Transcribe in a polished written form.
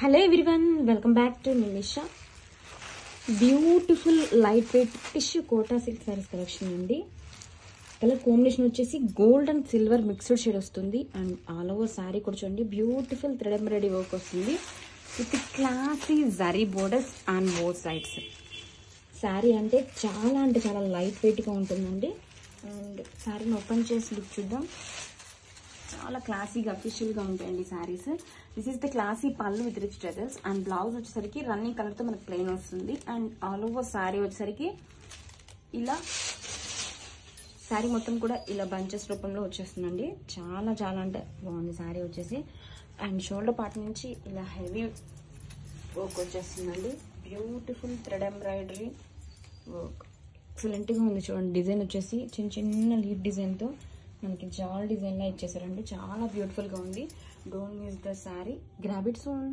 Hello everyone, welcome back to Nimisha. Beautiful light weight tissue Kota silk saris collection అండి. Colour combination వచ్చేసి gold and silver mixed shade వస్తుంది. And all over sari కూడా చూడండి, beautiful thread embroidery work వస్తుంది with classy zari borders and both sides. Sari అంటే చాలా light వెయిట్గా ఉంటుందండి. అండ్ శారీని ఓపెన్ చేసి లుక్ చూద్దాం. చాలా క్లాసీగా అఫీషియల్గా ఉంటాయండి saris. This is the classy pallu with rich tassels and blouse వచ్చేసరికి రన్నింగ్ కలర్తో మనకు ప్లెయిన్ వస్తుంది. అండ్ ఆల్ ఓవర్ శారీ వచ్చేసరికి ఇలా శారీ మొత్తం కూడా ఇలా బంచెస్ రూపంలో వచ్చేస్తుందండి. చాలా అంటే బాగుంది శారీ వచ్చేసి. అండ్ షోల్డర్ పార్ట్ నుంచి ఇలా హెవీ వర్క్ వచ్చేస్తుందండి. బ్యూటిఫుల్ థ్రెడ్ ఎంబ్రాయిడరీ వర్క్ ఎక్సలెంట్గా ఉంది చూడండి. డిజైన్ వచ్చేసి చిన్న లీఫ్ డిజైన్తో మనకి జాల్ డిజైన్లా ఇచ్చేసారండి. చాలా బ్యూటిఫుల్గా ఉంది. Don't miss the sari, grab it soon.